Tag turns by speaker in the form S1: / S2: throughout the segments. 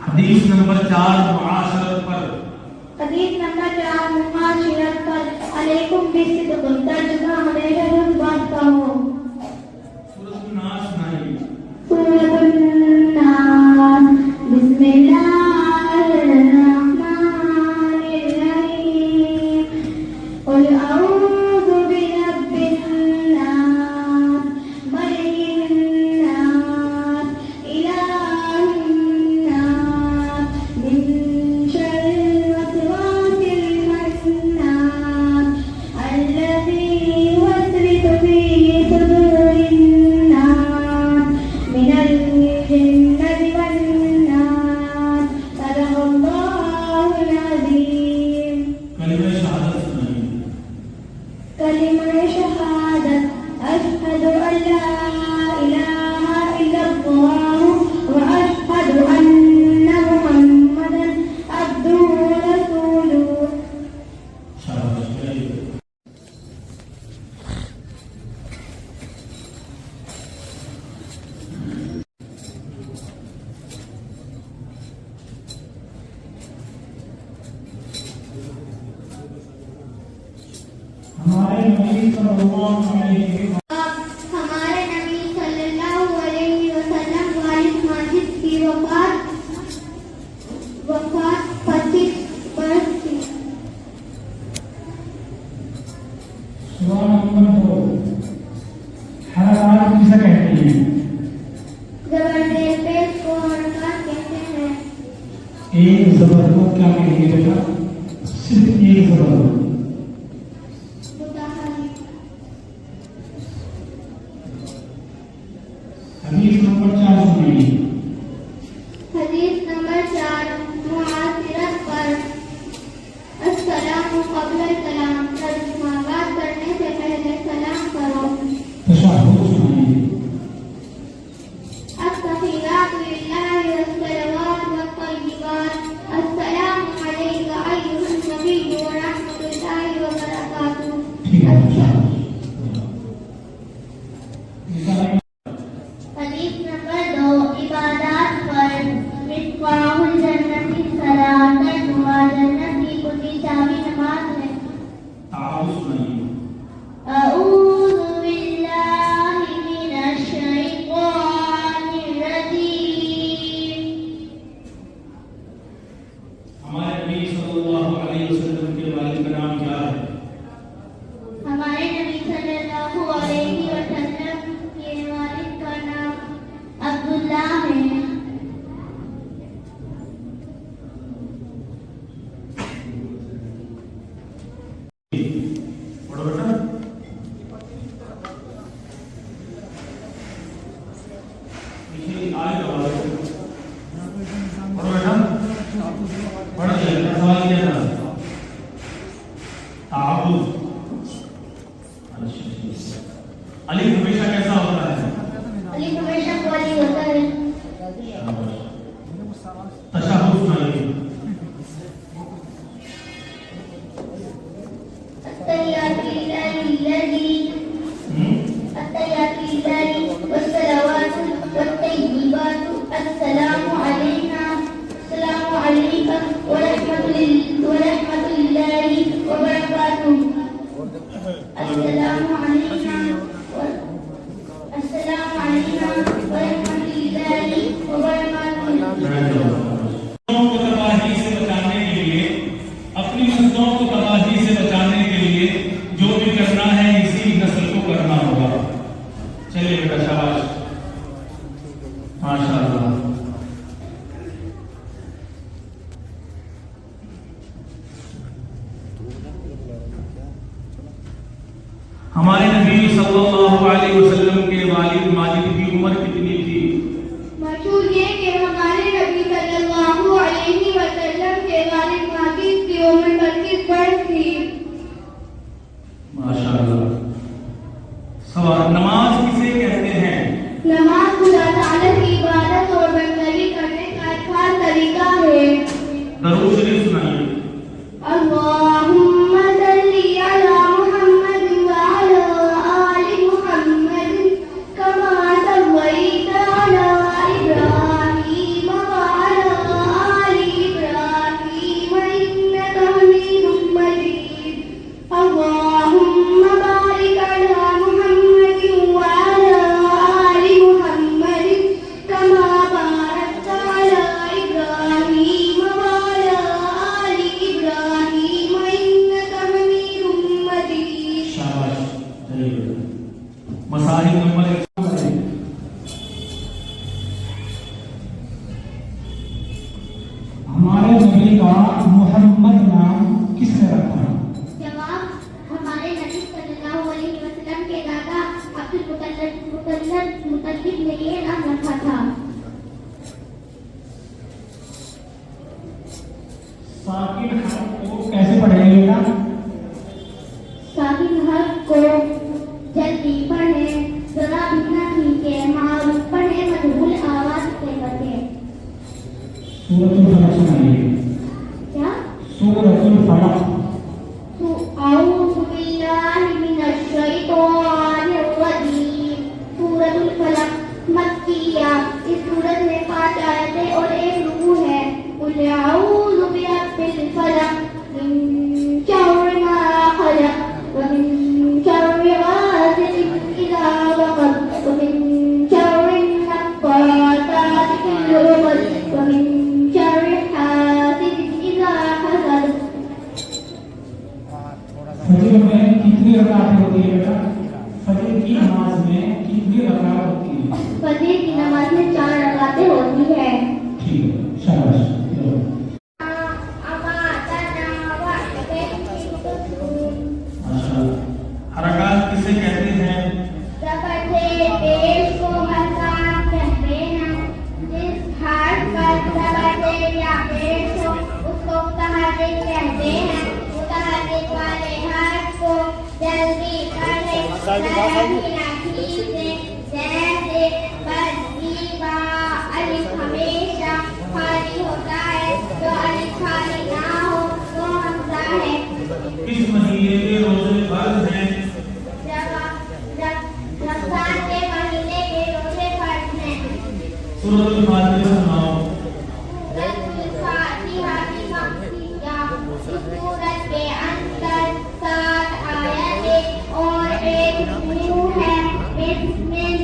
S1: حدیث نمبر 4 معاشرت پر.
S2: حدیث نمبر 4 معاشرت پر. علیکم بالصدق. ترجمہ ہمیشہ حق بات کا ہو.
S1: سورۃ الناس سنائیے.
S2: سورۃ الناس. بسم اللہ الرحمن الرحیم. قل اعوذ برب الناس ملک الناس الہ الناس من شر الوسواس الخناس الذي يوسوس في صدور الناس من الجنة والناس. صدق الله العظيم.
S1: کلمہ شہادت سنائیے.
S2: کلمہ شہادت. اشہد ان لا الہ الا اللہ واشہد ان محمدا عبدہ ورسولہ.
S1: شاباش. کریے. ہمارے نبی صلی اللہ علیہ وسلم
S2: ہمارے نبی صلی اللہ علیہ وسلم والد ماجد کی وفات 25 برس تھی.
S3: سوال نمبر 2. حرکات کسے کہتے ہیں؟
S2: زبردست پیش کو حرکات کہتے ہیں.
S3: ایک زبر کو کیا کہیں گے بیٹا؟ صرف ایک زبر کو.
S2: متحرک.
S3: حدیث نمبر 4 سنائیے.
S2: حدیث نمبر 4 معاشرت پر. السلام قبل الکلام. ترجمہ بات کرنے سے پہلے سلام کرو.
S3: تشہد سنائیے.
S2: التحیات للہ والصلوات والطیبات. السلام علیک ایھا النبی ورحمۃ اللہ وبرکاتہ.
S3: ٹھیک ہے.
S2: حدیث نمبر 2 عبادات پر. مفتاح الجنت الصلاۃ. ترجمہ جنت کی کلی چابی نماز ہے.
S1: تعاوذ سنائیے.
S2: اعوذ باللہ من الشیطان الرجیم.
S1: ہمارے نبی صلی اللہ علیہ وسلم کے والد کا نام کیا ہے؟
S2: ہمارے نبی صلی اللہ علیہ وسلم کے والد کا نام عبداللہ ہے.
S1: پڑھو بیٹا. پیچھے آئے گا والد. پڑھو بیٹا. پڑھ لیا. سوال کیا تھا؟ تعاوذ. علی ہمیشہ کیسا ہوتا ہے؟
S2: علی ہمیشہ قوی ہوتا ہے.
S1: تشہد سنائیے.
S2: التحیات للہ التحیات للہ والصلوات والطیبات. السلام علینا السلام علیک ورحمۃ اللہ وبرکاتہ. السلام علینا السلام علینا ورحمۃ اللہ وبرکاتہ.
S1: کو تباہی سے بچانے کے لیے، اپنی نسلوں کو تباہی سے بچانے کے لیے جو بھی کرنا ہے اسی نسل کو کرنا ہوگا. چلیے بیٹا. شاباش. ماشاء اللہ. ہمارے نبی صلی اللہ علیہ وسلم کے والد ماجد کی عمر کتنی تھی؟
S2: مشہور یہ کہ ہمارے نبی صلی اللہ علیہ وسلم کے والد ماجد کی عمر 25 برس تھی.
S1: ماشاء اللہ. سوال. نماز کسے کہتے ہیں؟
S2: نماز خدا تعالی کی عبادت اور بندگی کرنے کا ایک خاص طریقہ ہے.
S1: درود شریف سنائیے.
S2: اللہم
S3: कहते हैं बेटा?
S2: साहिब हक को जल्दी पढ़े, जरा भी नहीं के मारूफ पढ़े, मधुर आवाज से बचे।
S3: सूरतुल फलक सुनाइए।
S2: क्या?
S3: सूरतुल फलक।
S2: अऊज़ु बिल्लाहि मिनश शैतानिर रजीम। सूरतुल फलक मक्किया। इस सूरत में 5 आयतें और 1 रुकू है। कुल अऊज़ु बिरब्बिल फलक मिन शर्रि मा खलक व मिन शर्रि गासिकिन इज़ा वक़ब व मिन शर्रि नफ़्फ़ाताति फिल उक़द व मिन शर्रि हासिदिन इज़ा हसद।
S3: फजर में कितनी रकातें होती है बेटा? फजर की नमाज में कितनी रकात होती है?
S2: फजर की नमाज में 4 रकातें होती है।
S3: ठीक है, शाबाश।
S1: हरकत किसे कहते हैं?
S2: पेश को हरकत कहते हैं। जिस हाथ पर जबरदस्त या पेश हो उसको मुतहर्रिक कहते हैं। मुतहर्रिक वाले हाथ को जल्दी करने जैसे बदीबा अलिफ हमेशा खाली होता है, जो अलिफ खाली ना हो वो हमजा है।
S1: किस महीने के रोजे फर्ज हैं?
S2: रमजान के महीने के रोजे फर्ज हैं।
S1: सूरतुल फातिहा सुनाओ।
S2: सूरतुल फातिहा की मक्किया। इस सूरत के अंदर 7 आयतें और 1 रुकू है। बिस्मिल्लाहिर्रहमानिर्रहीम।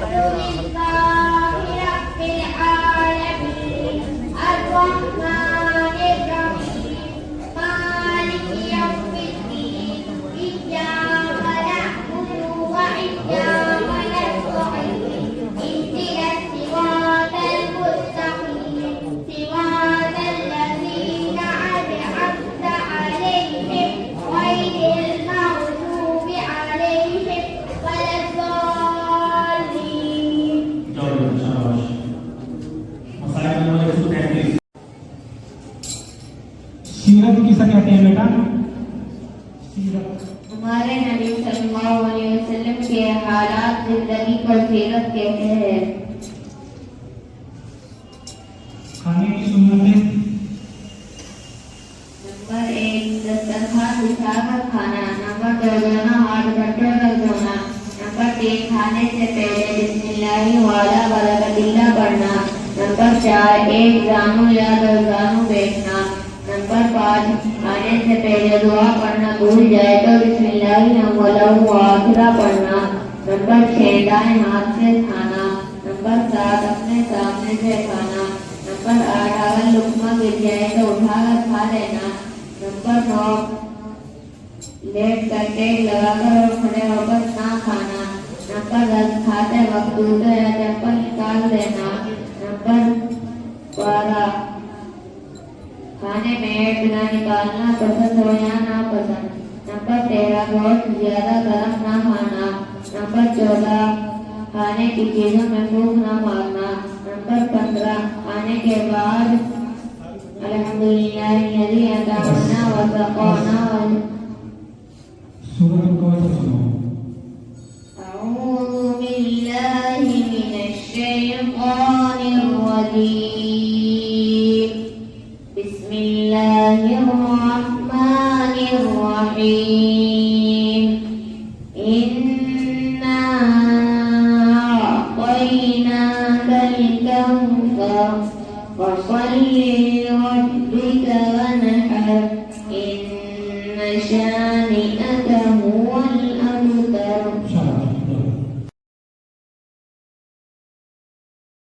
S2: अल्हम्दुलिल्लाहि रब्बिल आलमीन अर्रहमानिर्रहीम मालिकि यौमिद्दीन इय्याका नअबुदु व इय्याका नस्तईन इहदिनस सिरातल मुस्तकीम सिरातल लज़ीना अन'अमता अलैहिम गैरिल मग़्दूबि अलैहिम वलद्दाल्लीन।
S1: शाबाश। मसाइल नंबर 133।
S3: सीरत किसे कहते हैं बेटा? सीरत।
S2: हमारे नबी सल्लल्लाहु अलैहि वसल्लम के हालात जिंदगी को सीरत कहते हैं।
S3: खाने की सुन्नतें।
S2: नंबर 1 दस्तरखान बिछाकर खाना। नंबर 2 दोनों हाथ गट्टों तक धोना। नंबर 3 खाने से पहले बिस्मिल्लाहि वाला बरकतिल्लाह पढ़ना। नंबर 4 एक जानू या 2 जानू बैठना। नंबर 5 खाने से पहले दुआ पढ़ना भूल जाए तो बिस्मिल्लाहि अव्वलहु व आखिरा पढ़ना। नंबर 6 दाएं हाथ से खाना। नंबर 7 अपने सामने से खाना। नंबर 8 अगर लुकमा गिर जाए तो उठाकर खा लेना। नंबर 9 लेट कर टेक लगाकर और खड़े होकर ना खाना। नंबर 10 खाते वक्त जूते या चप्पल निकाल देना। नंबर 12 खाने में ऐड ना निकालना पसंद हो या ना पसंद। नंबर 13 बहुत ज्यादा गर्म ना खाना। नंबर 14 खाने की चीजों में फूंक ना मारना। नंबर 15 खाने के बाद अल्हम्दुलिल्लाहिल्लज़ी अत'अमना व सक़ाना।
S3: सूरतुल कौसर सुनाओ।
S2: अऊज़ु बिल्लाहि मिनश शैतानिर रजीम। बिस्मिल्लाहिर रहमानिर रहीम। इन्ना अअतैनाकल कौसर फसल्लि लिरब्बिका वनहर। इन्न शानि'अका हुवल